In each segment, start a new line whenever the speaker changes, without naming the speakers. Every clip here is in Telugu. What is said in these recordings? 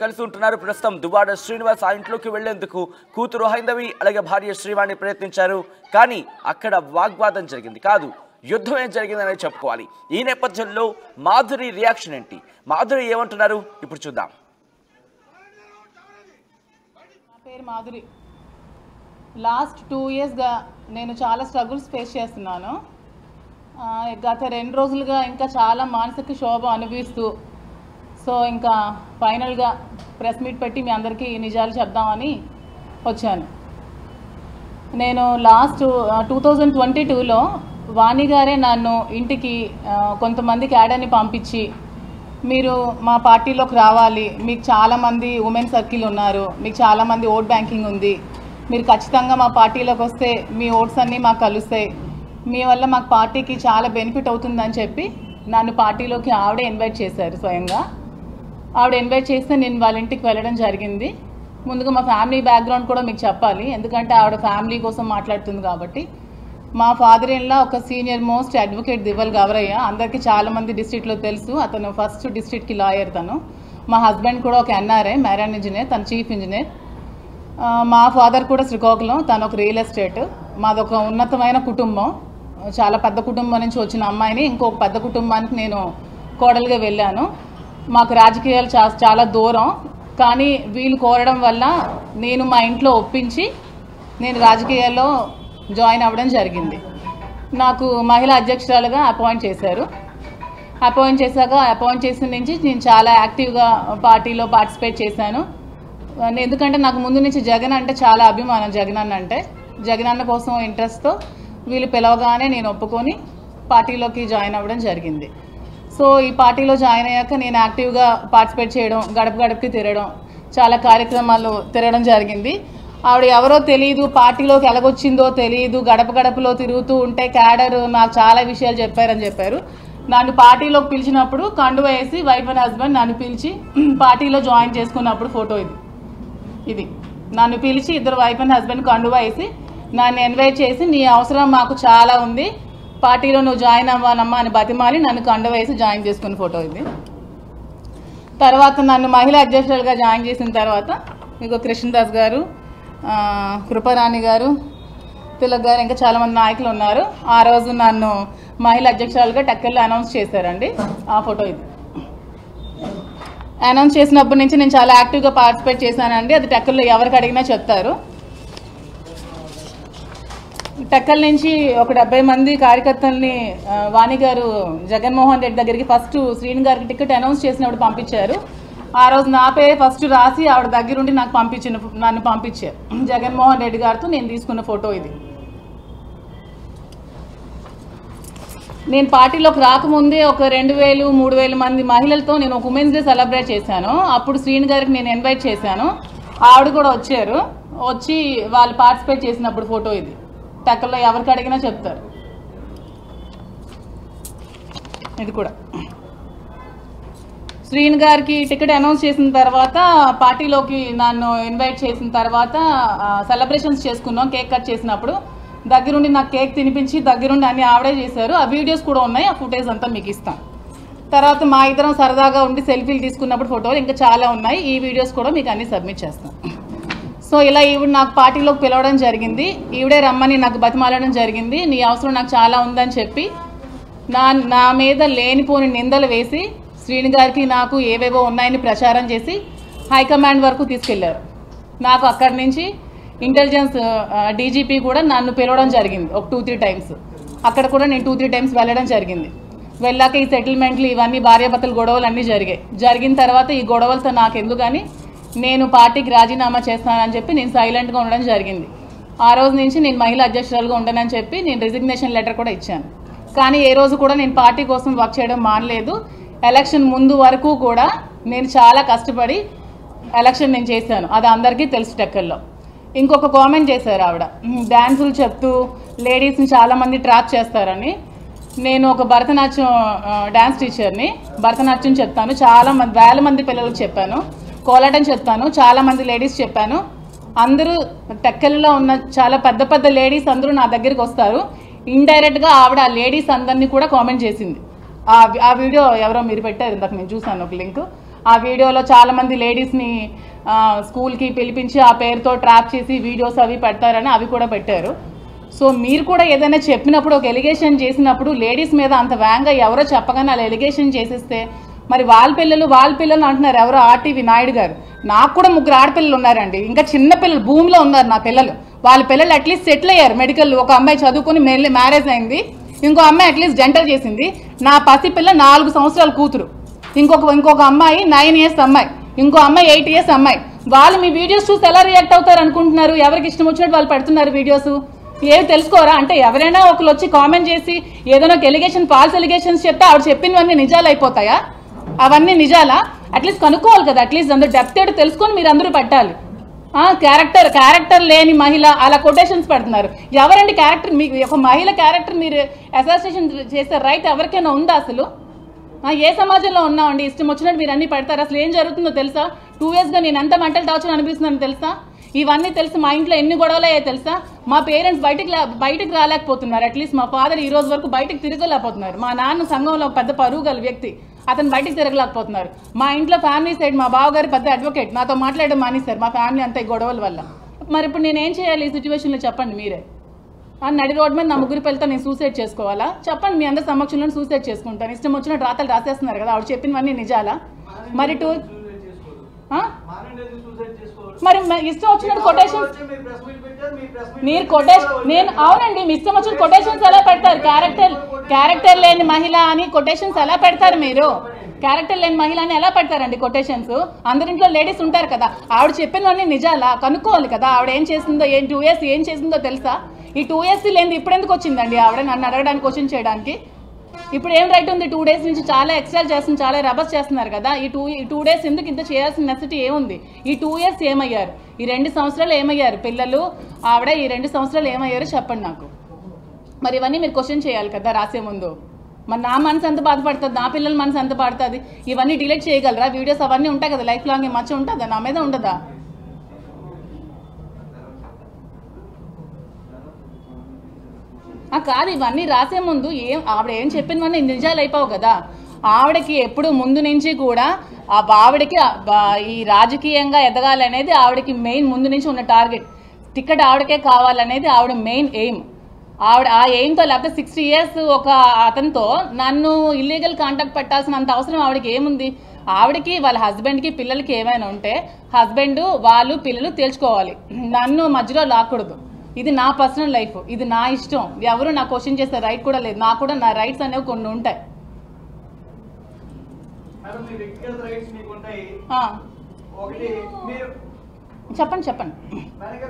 కలిసి ఉంటున్నారు. ప్రస్తుతం దువ్వాడ శ్రీనివాస్ ఆ ఇంట్లోకి వెళ్లేందుకు కూతురు హైందవి అలాగే భార్య శ్రీవాణి ప్రయత్నించారు. కానీ అక్కడ వాగ్వాదం జరిగింది, కాదు యుద్ధం ఏం జరిగిందని చెప్పుకోవాలి. ఈ నేపథ్యంలో మాధురి రియాక్షన్ ఏంటి, మాధురి ఏమంటున్నారు ఇప్పుడు చూద్దాం.
నా పేరు మాధురి. లాస్ట్ 2 ఇయర్స్గా నేను చాలా స్ట్రగుల్స్ ఫేస్ చేస్తున్నాను. గత 2 రోజులుగా ఇంకా చాలా మానసిక క్షోభ అనుభవిస్తూ, సో ఇంకా ఫైనల్గా ప్రెస్ మీట్ పెట్టి మీ అందరికీ నిజాలు చెప్దామని వచ్చాను. నేను లాస్ట్ 2022లో వాణి గారే నన్ను ఇంటికి కొంతమంది క్యాడర్ని పంపించి, మీరు మా పార్టీలోకి రావాలి, మీకు చాలామంది ఉమెన్ సర్కిల్ ఉన్నారు, మీకు చాలామంది ఓట్ బ్యాంకింగ్ ఉంది, మీరు ఖచ్చితంగా మా పార్టీలోకి వస్తే మీ ఓట్స్ అన్నీ మాకు కలుస్తాయి, మీ వల్ల మాకు పార్టీకి చాలా బెనిఫిట్ అవుతుందని చెప్పి నన్ను పార్టీలోకి ఆవిడే ఇన్వైట్ చేశారు. స్వయంగా ఆవిడ ఇన్వైట్ చేస్తే నేను వాళ్ళ ఇంటికి వెళ్ళడం జరిగింది. ముందుగా మా ఫ్యామిలీ బ్యాక్గ్రౌండ్ కూడా మీకు చెప్పాలి, ఎందుకంటే ఆవిడ ఫ్యామిలీ కోసం మాట్లాడుతుంది కాబట్టి. మా ఫాదర్ ఇన్ లా ఒక సీనియర్ మోస్ట్ అడ్వకేట్ దివ్వల్ గవరయ్య, అందరికీ చాలామంది డిస్ట్రిక్ట్లో తెలుసు. అతను ఫస్ట్ డిస్ట్రిక్ట్కి లాయర్. తను మా హస్బెండ్ కూడా ఒక ఎన్ఆర్ఐ మ్యారైన్ ఇంజనీర్, తను చీఫ్ ఇంజనీర్. మా ఫాదర్ కూడా శ్రీకాకుళం, తను ఒక రియల్ ఎస్టేట్. మాదొక ఉన్నతమైన కుటుంబం, చాలా పెద్ద కుటుంబం నుంచి వచ్చిన అమ్మాయిని ఇంకొక పెద్ద కుటుంబానికి నేను కోడలుగా వెళ్ళాను. మాకు రాజకీయాలు చాలా దూరం, కానీ వీళ్ళు కోరడం వల్ల నేను మా ఇంట్లో ఒప్పించి నేను రాజకీయాల్లో జాయిన్ అవ్వడం జరిగింది. నాకు మహిళా అధ్యక్షురాలుగా అపాయింట్ చేశారు. అపాయింట్ చేసిన నుంచి నేను చాలా యాక్టివ్గా పార్టీలో పార్టిసిపేట్ చేశాను. ఎందుకంటే నాకు ముందు నుంచి జగన్ అంటే చాలా అభిమానం. జగన్ అన్న కోసం ఇంట్రెస్ట్తో వీళ్ళు పిలవగానే నేను ఒప్పుకొని పార్టీలోకి జాయిన్ అవ్వడం జరిగింది. సో ఈ పార్టీలో జాయిన్ అయ్యాక నేను యాక్టివ్గా పార్టిసిపేట్ చేయడం, గడప గడపకి తిరగడం, చాలా కార్యక్రమాలు తిరగడం జరిగింది. ఆవిడ ఎవరో తెలియదు, పార్టీలోకి ఎలాగొచ్చిందో తెలియదు, గడప గడపలో తిరుగుతూ ఉంటే క్యాడర్ నాకు చాలా విషయాలు చెప్పారు. నన్ను పార్టీలోకి పిలిచినప్పుడు కండువ వేసి వైఫ్ అండ్ హస్బెండ్ నన్ను పిలిచి పార్టీలో జాయిన్ చేసుకున్నప్పుడు ఫోటో ఇది నన్ను పిలిచి ఇద్దరు వైఫ్ అండ్ హస్బెండ్ కండువ వేసి నన్ను ఇన్వైట్ చేసి, నీ అవసరం మాకు చాలా ఉంది, పార్టీలో నువ్వు జాయిన్ అవ్వాలమ్మా అని బతిమాలి నన్ను కండువ వేసి జాయిన్ చేసుకున్న ఫోటో ఇది. తర్వాత నన్ను మహిళా అధ్యక్షులుగా జాయిన్ చేసిన తర్వాత మీకు కృష్ణదాస్ గారు, కృపారాణి గారు, తిలక్ గారు, ఇంకా చాలామంది నాయకులు ఉన్నారు. ఆ రోజు నన్ను మహిళా అధ్యక్షురాలుగా టెక్కల్లో అనౌన్స్ చేశారండి. ఆ ఫోటో ఇది. అనౌన్స్ చేసినప్పటి నుంచి నేను చాలా యాక్టివ్గా పార్టిసిపేట్ చేశానండి. అది టెక్కల్లో ఎవరికి అడిగినా చెప్తారు. టెక్కల్ నుంచి ఒక 70 మంది కార్యకర్తల్ని వాణి గారు జగన్మోహన్ రెడ్డి దగ్గరికి ఫస్ట్ శ్రీని గారికి టికెట్ అనౌన్స్ చేసినప్పుడు పంపించారు. ఆ రోజు నా పేరు ఫస్ట్ రాసి ఆవిడ దగ్గరుండి నన్ను పంపించారు. జగన్మోహన్ రెడ్డి గారితో నేను తీసుకున్న ఫోటో ఇది. నేను పార్టీలోకి రాకముందే ఒక 2000-3000 మంది మహిళలతో నేను ఒక ఉమెన్స్ డే సెలబ్రేట్ చేశాను. అప్పుడు శ్రీని గారికి నేను ఇన్వైట్ చేశాను, ఆవిడ కూడా వచ్చి వాళ్ళు పార్టిసిపేట్ చేసినప్పుడు ఫోటో ఇది. టెక్కల్లో ఎవరికి అడిగినా చెప్తారు. ఇది కూడా శ్రీని గారికి టికెట్ అనౌన్స్ చేసిన తర్వాత పార్టీలోకి నన్ను ఇన్వైట్ చేసిన తర్వాత సెలబ్రేషన్స్ చేసుకున్నాం. కేక్ కట్ చేసినప్పుడు దగ్గరుండి నాకు కేక్ తినిపించి దగ్గరుండి అన్ని ఆవిడే చేశారు. ఆ వీడియోస్ కూడా ఉన్నాయి, ఆ ఫుటేజ్ అంతా మీకు ఇస్తాను. తర్వాత మా ఇద్దరం సరదాగా ఉండి సెల్ఫీలు తీసుకున్నప్పుడు ఫోటోలు ఇంకా చాలా ఉన్నాయి. ఈ వీడియోస్ కూడా మీకు అన్ని సబ్మిట్ చేస్తాను. సో ఇలా ఈవిడ నాకు పార్టీలోకి పిలవడం జరిగింది. ఈవిడే రమ్మని నాకు బతిమాలడం జరిగింది. నీ అవసరం నాకు చాలా ఉందని చెప్పి నా మీద లేనిపోని నిందలు వేసి శ్రీని గారికి నాకు ఏవేవో ఉన్నాయని ప్రచారం చేసి హైకమాండ్ వరకు తీసుకెళ్లారు. నాకు అక్కడి నుంచి ఇంటెలిజెన్స్ డీజీపీ కూడా నన్ను పిలవడం జరిగింది ఒక 2-3 టైమ్స్. అక్కడ కూడా నేను 2-3 టైమ్స్ వెళ్ళడం జరిగింది. వెళ్ళాక ఈ సెటిల్మెంట్లు ఇవన్నీ భార్యాభర్తల గొడవలు అన్నీ జరిగిన తర్వాత ఈ గొడవలతో నాకు ఎందుకని నేను పార్టీకి రాజీనామా చేస్తానని చెప్పి నేను సైలెంట్గా ఉండడం జరిగింది. ఆ రోజు నుంచి నేను మహిళా అధ్యక్షురాలుగా ఉండనని చెప్పి నేను రిజిగ్నేషన్ లెటర్ కూడా ఇచ్చాను. కానీ ఏ రోజు కూడా నేను పార్టీ కోసం వర్క్ చేయడం మానలేదు. ఎలక్షన్ ముందు వరకు కూడా నేను చాలా కష్టపడి ఎలక్షన్ నేను చేశాను. అది అందరికీ తెలుసు. టెక్కల్లో ఇంకొక కామెంట్ చేశారు ఆవిడ, డ్యాన్సులు చెప్తూ లేడీస్ని చాలామంది ట్రాప్ చేస్తారని. నేను ఒక భరతనాట్యం డ్యాన్స్ టీచర్ని, భరతనాట్యం చెప్తాను, వేల మంది పిల్లలకు చెప్పాను, కోలాటం చెప్తాను, చాలామంది లేడీస్ చెప్పాను. అందరూ టెక్కల్లో ఉన్న చాలా పెద్ద పెద్ద లేడీస్ అందరూ నా దగ్గరికి వస్తారు. ఇండైరెక్ట్గా ఆవిడ ఆ లేడీస్ అందరినీ కూడా కామెంట్ చేసింది. ఆ వీడియో ఎవరో మీరు పెట్టారు, ఇందాక నేను చూసాను ఒక లింక్. ఆ వీడియోలో చాలామంది లేడీస్ని స్కూల్కి పిలిపించి ఆ పేరుతో ట్రాప్ చేసి వీడియోస్ అవి పెడతారని అవి కూడా పెట్టారు. సో మీరు కూడా ఏదైనా చెప్పినప్పుడు ఒక ఎలిగేషన్ చేసినప్పుడు లేడీస్ మీద అంత వేగంగా ఎవరో చెప్పగానే అలా ఎలిగేషన్ చేసేస్తే మరి వాళ్ళ పిల్లలు అంటున్నారు ఎవరో ఆర్టీవీ నాయుడు గారు. నాకు కూడా 3 ఆడపిల్లలు ఉన్నారండి, ఇంకా చిన్న పిల్లలు భూమిలో ఉన్నారు నా పిల్లలు. వాళ్ళ పిల్లలు అట్లీస్ట్ సెటిల్ అయ్యారు మెడికల్. ఒక అమ్మాయి చదువుకుని మ్యారేజ్ అయింది, ఇంకో అమ్మాయి అట్లీస్ట్ డెంటల్ చేసింది. నా పసి పిల్ల 4 సంవత్సరాల కూతురు, ఇంకొక అమ్మాయి 9 ఇయర్స్ అమ్మాయి, ఇంకో అమ్మాయి 8 ఇయర్స్ అమ్మాయి. వాళ్ళు మీ వీడియోస్ చూసి ఎలా రియాక్ట్ అవుతారు అనుకుంటున్నారు? ఎవరికి ఇష్టం వచ్చినట్టు వాళ్ళు పెడుతున్నారు వీడియోస్. ఏమి తెలుసుకోరా అంటే ఎవరైనా ఒకరు వచ్చి కామెంట్ చేసి ఏదైనా ఒక ఎలిగేషన్ ఫాల్స్ ఎలిగేషన్స్ చెప్తే ఆవిడ చెప్పినవన్నీ నిజాలు అయిపోతాయా? అవన్నీ నిజాలా? అట్లీస్ట్ కనుక్కోవాలి కదా, అట్లీస్ట్ అందరూ డెప్త్ ఏంటో తెలుసుకొని మీరు అందరూ పెట్టాలి. క్యారెక్టర్ లేని మహిళ అలా కొటేషన్స్ పెడుతున్నారు. ఎవరండి క్యారెక్టర్? మీకు ఒక మహిళ క్యారెక్టర్ మీరు అసోసియేషన్ చేసే రైట్ ఎవరికైనా ఉందా అసలు? ఏ సమాజంలో ఉన్నామండి? ఇష్టం వచ్చినట్టు మీరు అన్ని పెడతారు. అసలు ఏం జరుగుతుందో తెలుసా? 2 yearsగా నేను ఎంత మెంటల్ టార్చర్ అనిపిస్తున్నాను తెలుసా? ఇవన్నీ తెలుసు. మా ఇంట్లో ఎన్ని గొడవలు అయ్యాయి తెలుసా? మా పేరెంట్స్ బయటికి రాలేకపోతున్నారు. అట్లీస్ట్ మా ఫాదర్ ఈ రోజు వరకు బయటకు తిరగలేకపోతున్నారు. మా నాన్న సంఘంలో పెద్ద పరువు గల వ్యక్తి, అతను బయటకు తిరగలేకపోతున్నారు. మా ఇంట్లో ఫ్యామిలీ సైడ్ మా బావగారు పెద్ద అడ్వకేట్, నాతో మాట్లాడడం మానేశారు మా ఫ్యామిలీ అంతా ఈ గొడవల వల్ల. మరి ఇప్పుడు నేనేం చేయాలి ఈ సిచ్యువేషన్లో చెప్పండి మీరే. నడి రోడ్ మీద నా 3 పిల్లలతో నేను సూసైడ్ చేసుకోవాలా? చెప్పండి, మీ అందరి సమక్షంలో సూసైడ్ చేసుకుంటాను. ఇష్టం వచ్చినట్టు రాతలు రాసేస్తున్నారు కదా, ఆవిడ చెప్పినవన్నీ నిజాలా? మరి మరి ఇష్టం వచ్చినట్టు కొటేషన్స్ మీరు నేను అవునండి, మీ ఇష్టం వచ్చిన కొటేషన్స్ ఎలా పెడతారు? క్యారెక్టర్ లేని మహిళ అని కొటేషన్స్ ఎలా పెడతారు మీరు? క్యారెక్టర్ లేని మహిళ అని ఎలా పెడతారండి కొటేషన్స్? అందరింట్లో లేడీస్ ఉంటారు కదా, ఆవిడ చెప్పినవన్నీ నిజాలా? కనుక్కోవాలి కదా ఆవిడ ఏం చేసిందో. 2 years ఏం చేసిందో తెలుసా? ఈ 2 years లేని ఇప్పుడు ఎందుకు వచ్చిందండి ఆవిడ నన్ను అడగడానికి, క్వశ్చన్ చేయడానికి? ఇప్పుడు ఏం రైట్ ఉంది? 2 days నుంచి చాలా ఎక్స్ట్రా చేస్తుంది, చాలా రబస్ చేస్తున్నారు కదా. ఈ 2 days ఎందుకు ఇంత చేయాల్సిన నెసిటీ ఏముంది? ఈ 2 years ఏమయ్యారు? ఈ 2 సంవత్సరాలు ఏమయ్యారు? పిల్లలు ఆవిడ ఈ 2 సంవత్సరాలు ఏమయ్యారు చెప్పండి నాకు. మరి ఇవన్నీ మీరు క్వశ్చన్ చేయాలి కదా రాసే ముందు. మరి నా మనసు ఎంత బాధపడుతుంది, నా పిల్లల మనసు ఎంత పడుతుంది? ఇవన్నీ డిలీట్ చేయగలరా? వీడియోస్ అవన్నీ ఉంటాయి కదా, లైఫ్ లాంగ్ మచ్చ ఉంటుందా నా మీద? ఉండదా? కాదు, ఇవన్నీ రాసే ముందు ఆవిడ ఏం చెప్పినవన్నీ నిజాలు అయిపోవు కదా. ఆవిడకి ఎప్పుడు ముందు నుంచి కూడా ఆవిడకి ఈ రాజకీయంగా ఎదగాలనేది ఆవిడకి మెయిన్ ముందు నుంచి ఉన్న టార్గెట్. టికెట్ ఆవిడకే కావాలనేది ఆవిడ మెయిన్ ఎయిమ్. ఆవిడ ఆ ఎయిమ్తో, లేకపోతే 60 years ఒక అతనితో నన్ను ఇల్లీగల్ కాంటాక్ట్ పెట్టాల్సినంత అవసరం ఆవిడకి ఏముంది? ఆవిడకి వాళ్ళ హస్బెండ్కి పిల్లలకి ఏమైనా ఉంటే హస్బెండ్ వాళ్ళు పిల్లలు తేల్చుకోవాలి, నన్ను మధ్యలో లాక్కూడదు. ఇది నా పర్సనల్ లైఫ్, ఇది నా ఇష్టం. ఎవరు నా క్వశ్చన్ చేసే రైట్ కూడా లేదు. నాకు కూడా నా రైట్స్ అనేవి కొన్ని ఉంటాయి. చెప్పండి చెప్పండి.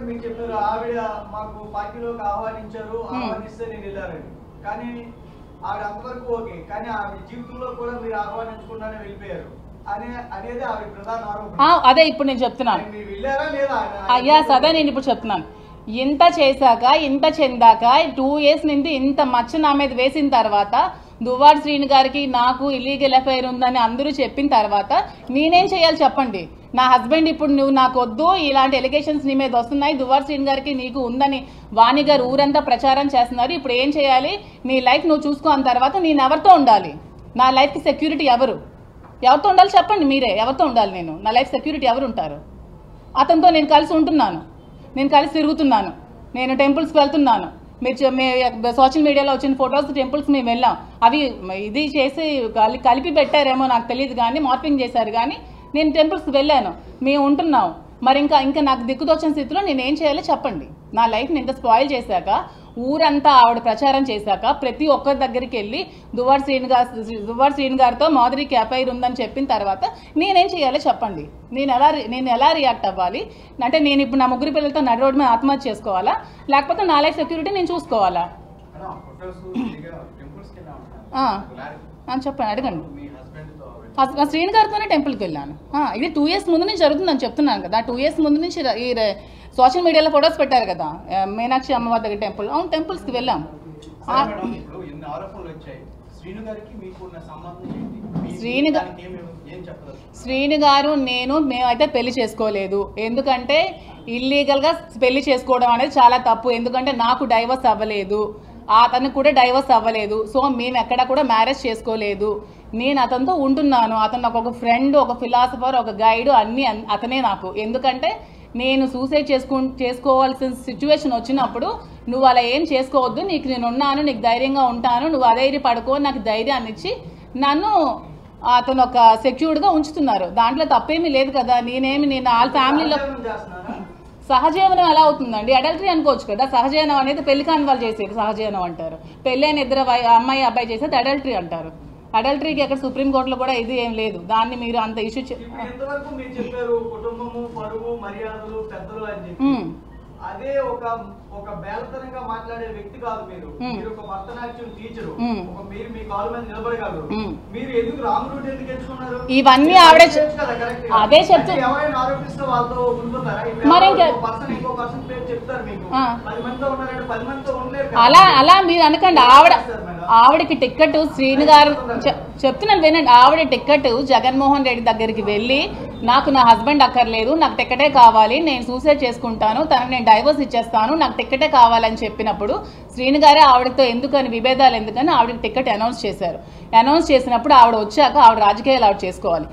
మీకు చెప్పారు ఆవిడ మాకు పార్టీలోకి ఆహ్వానించారు, ఆహ్వానిస్తే నేను వెళ్ళారండి. కానీ ఆవిడ అంతవరకు ఓకే, కానీ ఆవిడ జీవితంలో కూడా మీరు ఆహ్వానించకుండానే వెళ్ళిపోయారు అనేది ఆవిడ ప్రధాన ఆరోపణ.
అదే ఇప్పుడు నేను చెప్తున్నాను.
మీరు వెళ్ళారా లేదా?
అయ్యా అదే నేను ఇప్పుడు చెప్తున్నాను. ఇంత చేశాక, ఇంత చెందాక, 2 years నుండి ఇంత మచ్చ నా మీద వేసిన తర్వాత, దువ్వాడ శ్రీను గారికి నాకు ఇల్లీగల్ ఎఫ్ఐఆర్ ఉందని అందరూ చెప్పిన తర్వాత నేనేం చేయాలి చెప్పండి? నా హస్బెండ్ ఇప్పుడు నువ్వు నాకు వద్దు, ఇలాంటి ఎలిగేషన్స్ నీ మీద వస్తున్నాయి, దువ్వాడ శ్రీను గారికి నీకు ఉందని వాణి గారు ఊరంతా ప్రచారం చేస్తున్నారు, ఇప్పుడు ఏం చేయాలి? నీ లైఫ్ నువ్వు చూసుకో అన్న తర్వాత నేను ఎవరితో ఉండాలి? నా లైఫ్కి సెక్యూరిటీ ఎవరితో ఉండాలి చెప్పండి మీరే? ఎవరితో ఉండాలి నేను? నా లైఫ్ సెక్యూరిటీ ఎవరు ఉంటారు? అతనితో నేను కలిసి ఉంటున్నాను, నేను కలిసి తిరుగుతున్నాను, నేను టెంపుల్స్కి వెళ్తున్నాను. మీరు సోషల్ మీడియాలో వచ్చిన ఫొటోస్ టెంపుల్స్ మేము వెళ్ళాం. అవి ఇది చేసి కలిపి పెట్టారేమో నాకు తెలియదు, కానీ మార్పింగ్ చేశారు. కానీ నేను టెంపుల్స్కి వెళ్ళాను, మేము ఉంటున్నాం. మరి ఇంకా నాకు దిక్కుదోచిన స్థితిలో నేను ఏం చేయాలో చెప్పండి? నా లైఫ్ని ఇంత స్పాయిల్ చేశాక, ఊరంతా ఆవిడ ప్రచారం చేశాక, ప్రతి ఒక్కరి దగ్గరికి వెళ్ళి దువ్వాడ శ్రీను గారితో మాధురికి ఎఫ్ఐఆర్ ఉందని చెప్పిన తర్వాత నేనేం చేయాలో చెప్పండి? నేను ఎలా రియాక్ట్ అవ్వాలి? అంటే నేను ఇప్పుడు నా 3 పిల్లలతో నడి రోడ్డు మీద ఆత్మహత్య చేసుకోవాలా, లేకపోతే నా లైఫ్ సెక్యూరిటీ నేను చూసుకోవాలా? చెప్పండి, అడగండి. శ్రీను గారితోనే టెంపుల్కి వెళ్ళాను. ఇది 2 years ముందు నుంచి జరుగుతుందని చెప్తున్నాను కదా. 2 years ముందు నుంచి ఈ సోషల్ మీడియాలో ఫొటోస్ పెట్టారు కదా, మీనాక్షి అమ్మవారి దగ్గర టెంపుల్. అవును, టెంపుల్స్కి వెళ్ళాం. శ్రీను గారు మేమైతే పెళ్లి చేసుకోలేదు. ఎందుకంటే ఇల్లీగల్గా పెళ్లి చేసుకోవడం అనేది చాలా తప్పు. ఎందుకంటే నాకు డైవర్స్ అవ్వలేదు. అతనికి కూడా డైవర్స్ అవ్వలేదు. సో మేము ఎక్కడ కూడా మ్యారేజ్ చేసుకోలేదు. నేను అతనితో ఉంటున్నాను. అతను నాకు ఒక ఫ్రెండ్, ఒక ఫిలాసఫర్, ఒక గైడ్, అన్నీ అతనే నాకు. ఎందుకంటే నేను సూసైడ్ చేసుకోవాల్సిన సిచ్యువేషన్ వచ్చినప్పుడు నువ్వు అలా ఏం చేసుకోవద్దు, నీకు నేను ఉన్నాను, నీకు ధైర్యంగా ఉంటాను, నువ్వు అధైర్య పడుకో, నాకు ధైర్యాన్ని ఇచ్చి నన్ను అతను ఒక సెక్యూర్డ్గా ఉంచుతున్నారు. దాంట్లో తప్పేమీ లేదు కదా. నేను వాళ్ళ ఫ్యామిలీలో సహజీవనం ఎలా అవుతుందండి? అడల్టరీ అనుకోవచ్చు కదా. సహజీవనం అనేది పెళ్లి కాని వాళ్ళు చేసేది సహజీవనం అంటారు. పెళ్ళి అయిన ఇద్దరు అమ్మాయి అబ్బాయి చేసేది అడల్టరీ అంటారు. అడల్టరీకి ఎక్కడ సుప్రీంకోర్టులో కూడా ఇది ఏం లేదు. దాన్ని మీరు అంత ఇష్యూ
ఎంతవరకు మీరు చెప్పారు కుటుంబము, పరువు, మర్యాదలు, పెద్దలు అని చెప్పి. అదే ఒక బేలతనంగా మాట్లాడే వ్యక్తి కాదు మీరు. మీరు ఒక భరతనాట్యం టీచరు. మీరు మీ కాళ్ళ మీద నిలబడగలరు. మీరు ఎందుకు రాంగ్ రూట్ ఎందుకు ఎంచుకున్నారు?
ఇవన్నీ ఆవిడే అదే చెప్తూ
ఎవరైనా ఆరోపిస్తే వాళ్ళతో ఉంటున్నారా? ఇంకో పర్సన్ పేరు చెప్తారు మీకు. 10 మందితో ఉన్నారంటే 10 మందితో ఉండలేరు.
అలా మీరు అనకండి. ఆవిడకి టికెట్ శ్రీను గారు చెప్తున్నాను వినండి. ఆవిడ టికెట్ జగన్మోహన్ రెడ్డి దగ్గరికి వెళ్ళి నాకు నా హస్బెండ్ అక్కర్లేదు, నాకు టికెటే కావాలి, నేను సూసైడ్ చేసుకుంటాను, తనకు నేను డైవర్స్ ఇచ్చేస్తాను, నాకు టికెటే కావాలని చెప్పినప్పుడు శ్రీను గారే ఆవిడతో ఎందుకని విభేదాలు ఎందుకని ఆవిడకి టికెట్ అనౌన్స్ చేశారు. అనౌన్స్ చేసినప్పుడు ఆవిడ వచ్చాక ఆవిడ రాజకీయాలు ఆవిడ చేసుకోవాలి.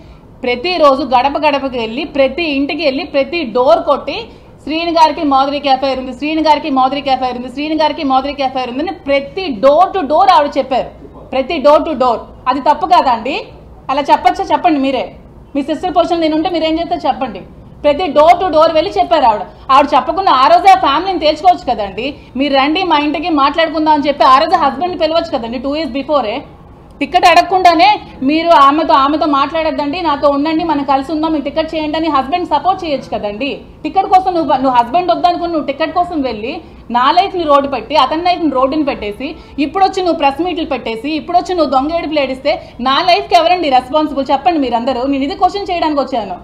ప్రతిరోజు గడప గడపకి వెళ్ళి ప్రతి ఇంటికి వెళ్ళి ప్రతి డోర్ కొట్టి శ్రీను గారికి మాధురికి ఎఫ్ఐఆర్ ఉంది, శ్రీను గారికి మాధురికి ఎఫ్ఐఆర్ ఉంది, శ్రీను గారికి మాధురికి ఎఫ్ఐఆర్ ఉందని ప్రతి డోర్ టు డోర్ ఆవిడ చెప్పారు. ప్రతి డోర్ టు డోర్. అది తప్పు కాదండి? అలా చెప్పచ్చా? చెప్పండి మీరే. మీ సిస్టర్ పొజిషన్ నేను ఉంటే మీరేం చేస్తే చెప్పండి. ప్రతి డోర్ టు డోర్ వెళ్ళి చెప్పారు ఆవిడ చెప్పకుండా ఆ రోజే ఆ ఫ్యామిలీని తేల్చుకోవచ్చు కదండి. మీరు రండి మా ఇంటికి మాట్లాడుకుందాం అని చెప్పి ఆ రోజే హస్బెండ్ని పిలవచ్చు కదండి. 2 years బిఫోరే. టికెట్ అడగకుండానే మీరు ఆమెతో మాట్లాడద్దండి, నాతో ఉండండి, మనం కలిసి ఉందాం, మీకు టికెట్ చేయండి అని హస్బెండ్ సపోర్ట్ చేయొచ్చు కదండి. టికెట్ కోసం నువ్వు హస్బెండ్ వద్దనుకుని నువ్వు టికెట్ కోసం వెళ్ళి నా లైఫ్ని రోడ్డు పెట్టి అతని లైఫ్ని రోడ్డుని పెట్టేసి ఇప్పుడు వచ్చి నువ్వు ప్రెస్ మీట్లు పెట్టేసి ఇప్పుడు వచ్చి నువ్వు దొంగ ఏడుపులు ఏడిస్తే నా లైఫ్కి ఎవరండి రెస్పాన్సిబుల్? చెప్పండి మీరందరూ. నేను ఇది క్వశ్చన్ చేయడానికి వచ్చాను.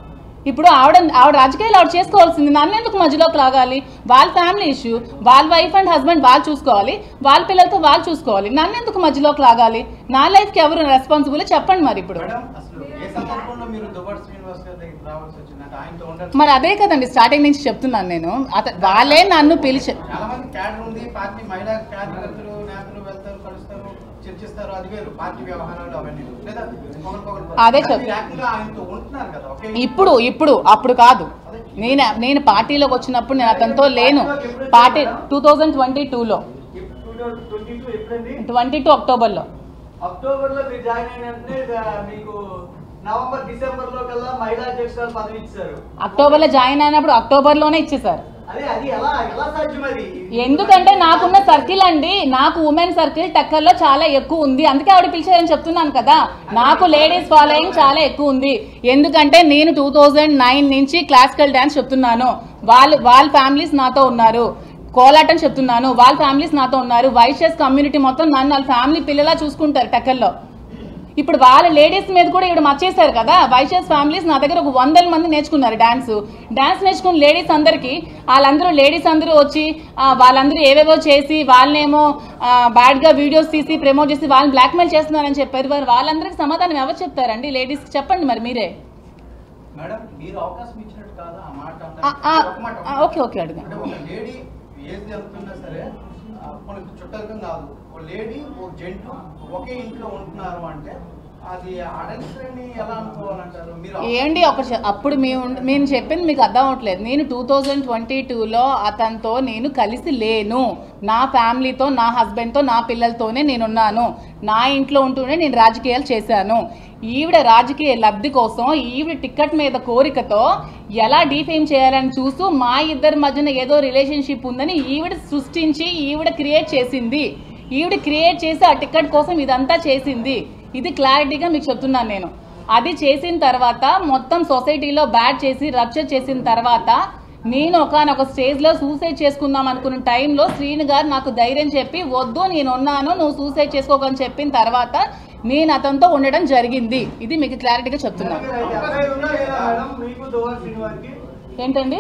ఇప్పుడు ఆవిడ రాజకీయాలు ఆవిడ చేసుకోవాల్సింది. నన్ను ఎందుకు మధ్యలోకి లాగాలి? వాళ్ళ ఫ్యామిలీ ఇష్యూ, వాళ్ళ వైఫ్ అండ్ హస్బెండ్ వాళ్ళు చూసుకోవాలి, వాళ్ళ పిల్లలతో వాళ్ళు చూసుకోవాలి. నన్ను ఎందుకు మధ్యలోకి లాగాలి? నా లైఫ్కి ఎవరు రెస్పాన్సిబుల్ చెప్పండి. మరి ఇప్పుడు మరి అదే కదండి స్టార్టింగ్ నుంచి చెప్తున్నాను నేను. వాళ్ళే నన్ను పిలిచి అదే ఇప్పుడు అప్పుడు కాదు. నేను పార్టీలోకి వచ్చినప్పుడు నేను అతనితో లేను. పార్టీ 2022లో 22 అక్టోబర్లో
మీరు జాయిన్ అయినట్టే మీకు నవంబర్ డిసెంబర్ లో కల్లా మహిళా అధ్యక్షురాలు పదవి ఇచ్చారు.
అక్టోబర్లో జాయిన్ అయినప్పుడు అక్టోబర్లోనే ఇచ్చేసారు. ఎందుకంటే నాకున్న సర్కిల్ అండి, నాకు ఉమెన్ సర్కిల్ టక్కర్లో చాలా ఎక్కువ ఉంది. అందుకే ఆవిడ పిలిచారని చెప్తున్నాను కదా. నాకు లేడీస్ ఫాలోయింగ్ చాలా ఎక్కువ ఉంది. ఎందుకంటే నేను 2009 నుంచి క్లాసికల్ డాన్స్ చెప్తున్నాను. వాళ్ళ ఫ్యామిలీస్ నాతో ఉన్నారు. కోలాటం చెప్తున్నాను, వాళ్ళ ఫ్యామిలీస్ నాతో ఉన్నారు. వైశ్యస్ కమ్యూనిటీ మొత్తం నన్ను వాళ్ళ ఫ్యామిలీ పిల్లలా చూసుకుంటారు టక్కర్లో. ఇప్పుడు వాళ్ళ లేడీస్ మీద కూడా ఇక్కడ మర్చేశారు కదా. వైశ్యస్ ఫ్యామిలీస్ నా దగ్గర ఒక 100 మంది నేర్చుకున్నారు డాన్స్ నేర్చుకున్న లేడీస్ అందరికీ. లేడీస్ అందరూ వచ్చి వాళ్ళందరూ ఏవేవో చేసి వాళ్ళనేమో బ్యాడ్గా వీడియోస్ తీసి ప్రమోట్ చేసి వాళ్ళని బ్లాక్మెయిల్ చేస్తున్నారని చెప్పారు. వాళ్ళందరికీ సమాధానం ఎవరు చెప్తారండి? లేడీస్కి చెప్పండి మరి మీరే. ఓకే అడగండి.
చుట్టరికం కాదు, ఒక లేడీ ఒక జెంట్ ఒకే ఇంట్లో ఉంటున్నారు అంటే అది అడల్టరీని ఎలా అనుకోవాలంటారు మీరు?
ఏంటి అప్పుడు నేను చెప్పింది మీకు అర్థం అవట్లేదు. నేను 2022లో అతనితో నేను కలిసి లేను. నా ఫ్యామిలీతో, నా హస్బెండ్తో, నా పిల్లలతోనే నేనున్నాను. నా ఇంట్లో ఉంటూనే నేను రాజకీయాలు చేశాను. ఈవిడ రాజకీయ లబ్ధి కోసం ఈవిడ టికెట్ మీద కోరికతో ఎలా డిఫేమ్ చేయాలని చూస్తూ మా ఇద్దరి మధ్యన ఏదో రిలేషన్షిప్ ఉందని ఈవిడ సృష్టించి ఈవిడ క్రియేట్ చేసింది. ఈవిడ క్రియేట్ చేసి ఆ టికెట్ కోసం ఇదంతా చేసింది. ఇది క్లారిటీగా మీకు చెప్తున్నాను నేను. అది చేసిన తర్వాత మొత్తం సొసైటీలో బ్యాడ్ చేసి రప్చర్ చేసిన తర్వాత నేను ఒకనొక స్టేజ్లో సూసైడ్ చేసుకుందాం అనుకున్న టైంలో శ్రీను గారు నాకు ధైర్యం చెప్పి వద్దు నేను ఉన్నాను, నువ్వు సూసైడ్ చేసుకోకని చెప్పిన తర్వాత నేను అతనితో ఉండడం జరిగింది. ఇది మీకు క్లారిటీగా చెప్తున్నాను. ఏంటండి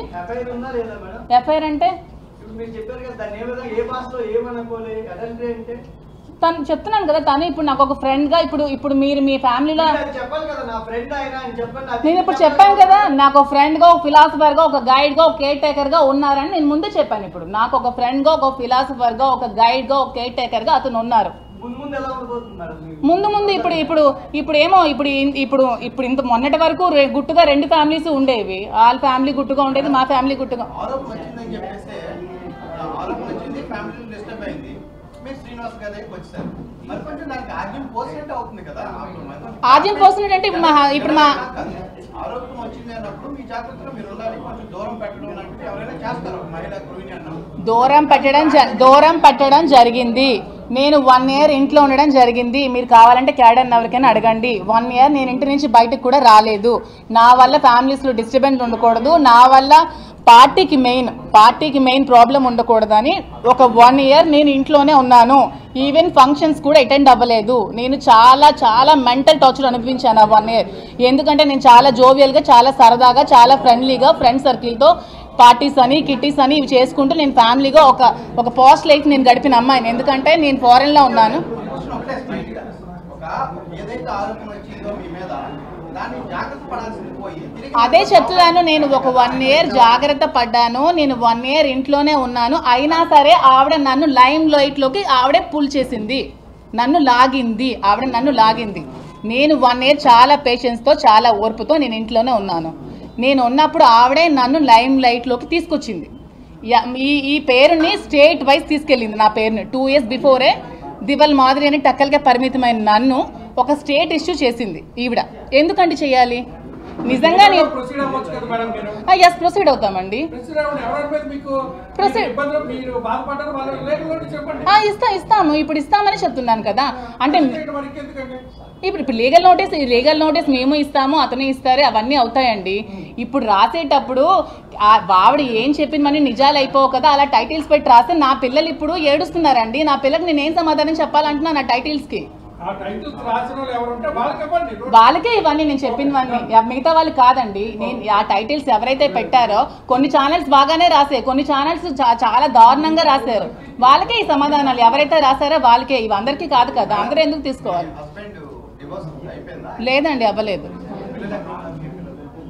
ఎఫ్ఐఆర్ అంటే? తను చెప్తున్నాను కదా, తను ఇప్పుడు నాకు ఒక ఫ్రెండ్గా ఇప్పుడు మీరు మీ ఫ్యామిలీలో
చెప్పాలి కదా నా ఫ్రెండ్ అయినా అని చెప్పండి.
నేను ఇప్పుడు చెప్పాను కదా, నాకు ఒక ఫ్రెండ్గా, ఒక ఫిలాసఫర్గా, ఒక గైడ్గా, ఒక కేర్ టేకర్గా ఉన్నారని నేను ముందే చెప్పాను. ఇప్పుడు నాకు ఒక ఫ్రెండ్గా, ఒక ఫిలాసఫర్గా, ఒక గైడ్గా, ఒక కేర్ టేకర్గా అతను ఉన్నారు. ముందు ఇప్పుడు ఏమో ఇప్పుడు ఇంత మొన్నటి వరకు గుట్టుగా 2 ఫ్యామిలీస్ ఉండేవి. వాళ్ళ ఫ్యామిలీ గుట్టుగా ఉండేది, మా ఫ్యామిలీ గుట్టుగా. ఆర్జం పోసినట్టు అంటే ఇప్పుడు మా
ఆరోగ్యం వచ్చింది అన్నప్పుడు మీ జాగ్రత్తలో మీరు ఉండాలి. కొంచెం దూరం పెట్టడం లాంటివి ఎవరైనా చేస్తారు. మహిళా గృహిణి అన్నాం,
దూరం పెట్టడం జరిగింది. నేను 1 year ఇంట్లో ఉండడం జరిగింది. మీరు కావాలంటే క్యాడర్ ఎవరికైనా అడగండి. 1 year నేను ఇంటి నుంచి బయటకు కూడా రాలేదు. నా వల్ల ఫ్యామిలీస్లో డిస్టర్బెన్స్ ఉండకూడదు, నా వల్ల పార్టీకి మెయిన్ ప్రాబ్లం ఉండకూడదని ఒక 1 year నేను ఇంట్లోనే ఉన్నాను. ఈవెన్ ఫంక్షన్స్ కూడా అటెండ్ అవ్వలేదు. నేను చాలా మెంటల్ టార్చర్ అనుభవించాను ఆ 1 year. ఎందుకంటే నేను చాలా జోవియల్గా, చాలా సరదాగా, చాలా ఫ్రెండ్లీగా ఫ్రెండ్ సర్కిల్తో పార్టీస్ అని, కిట్టీస్ అని ఇవి చేసుకుంటూ నేను ఫ్యామిలీగా ఒక పాస్ట్ లైఫ్ నేను గడిపిన అమ్మాయిని. ఎందుకంటే నేను ఫారెన్లో ఉన్నాను. అదే చెప్తున్నాను, నేను ఒక 1 year జాగ్రత్త పడ్డాను. నేను 1 year ఇంట్లోనే ఉన్నాను. అయినా సరే ఆవిడ నన్ను లైమ్ లైట్లోకి ఆవిడే పుల్ చేసింది, నన్ను లాగింది. నేను 1 year చాలా పేషెన్స్తో, చాలా ఓర్పుతో నేను ఇంట్లోనే ఉన్నాను. నేను ఉన్నప్పుడు ఆవిడే నన్ను లైమ్ లైట్లోకి తీసుకొచ్చింది. ఈ పేరుని స్టేట్ వైజ్ తీసుకెళ్ళింది. నా పేరుని 2 years బిఫోరే దివల్ మాదిరి అని టక్కలకే పరిమితమైన నన్ను ఒక స్టేట్ ఇష్యూ చేసింది ఈవిడ. ఎందుకంటే చెయ్యాలి? నిజంగా ప్రొసీడ్ అవుతామండి. ఇస్తాము, ఇప్పుడు ఇస్తామని చెప్తున్నాను కదా. అంటే ఇప్పుడు లీగల్ నోటీస్ మేము ఇస్తాము, అతను ఇస్తారు, అవన్నీ అవుతాయండి. ఇప్పుడు రాసేటప్పుడు ఆవిడ ఏం చెప్పిందని నిజాలు అయిపోవు కదా. అలా టైటిల్స్ పెట్టి రాస్తే నా పిల్లలు ఇప్పుడు ఏడుస్తున్నారండి. నా పిల్లలకు నేనేం సమాధానం చెప్పాలంటున్నా నా టైటిల్స్కి? వాళ్ళకే ఇవన్నీ నేను చెప్పినవన్నీ, మిగతా వాళ్ళు కాదండి. నేను ఆ టైటిల్స్ ఎవరైతే పెట్టారో కొన్ని ఛానల్స్ బాగానే రాసే, కొన్ని ఛానల్స్ చాలా దారుణంగా రాశారు. వాళ్ళకే ఈ సమాధానాలు ఎవరైతే రాశారో వాళ్ళకే, ఇవి అందరికీ కాదు కదా. అందరూ ఎందుకు తీసుకోవాలి? లేదండి, అవ్వలేదు.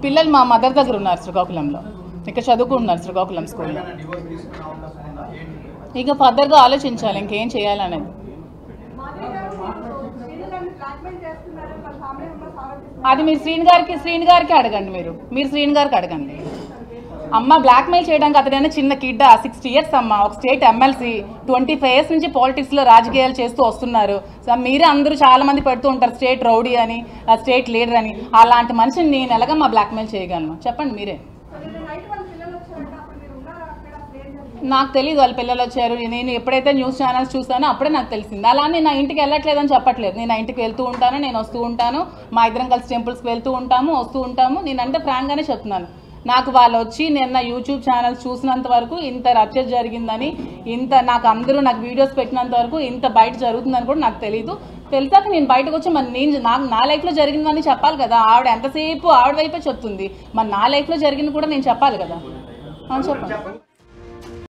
పిల్లలు మా మదర్ దగ్గర ఉన్నారు శ్రీకాకుళంలో, ఇక్కడ చదువుకుంటున్నారు శ్రీకాకుళం స్కూల్లో. ఇక ఫర్దర్గా ఆలోచించాలి ఇంకేం చేయాలనేది. అది మీరు శ్రీని గారికి అడగండి. మీరు శ్రీని గారికి అడగండి. అమ్మ బ్లాక్మెయిల్ చేయడానికి అతడైనా చిన్న కిడ్, 60 years అమ్మ, ఒక స్టేట్ ఎమ్మెల్సీ, 25 years నుంచి పాలిటిక్స్లో రాజకీయాలు చేస్తూ వస్తున్నారు. మీరే అందరూ చాలా మంది పెడుతూ ఉంటారు స్టేట్ రౌడీ అని, స్టేట్ లీడర్ అని. అలాంటి మనిషిని నేను ఎలాగమ్మా బ్లాక్మెయిల్ చేయగలను చెప్పండి మీరే. నాకు తెలియదు వాళ్ళ పిల్లలు వచ్చారు. నేను ఎప్పుడైతే న్యూస్ ఛానల్స్ చూసానో అప్పుడే నాకు తెలిసింది. అలానే నా ఇంటికి వెళ్ళట్లేదని చెప్పట్లేదు. నేను నా ఇంటికి వెళ్తూ ఉంటాను, నేను వస్తూ ఉంటాను, మా ఇద్దరం కలిసి టెంపుల్స్కి వెళ్తూ ఉంటాము, వస్తూ ఉంటాము. నేనంటే ఫ్రాంక్గానే చెప్తున్నాను. నాకు వాళ్ళు వచ్చి నేను యూట్యూబ్ ఛానల్స్ చూసినంత వరకు ఇంత రచ్చ జరిగిందని, నాకు అందరూ నాకు వీడియోస్ పెట్టినంత వరకు ఇంత బయట జరుగుతుందని కూడా నాకు తెలీదు. తెలిసాక నేను బయటకు వచ్చి నా లైఫ్లో జరిగిందని చెప్పాలి కదా. ఆవిడ ఎంతసేపు ఆవిడ వైపే చెప్తుంది, మరి నా లైఫ్లో జరిగింది కూడా నేను చెప్పాలి కదా. చెప్పండి.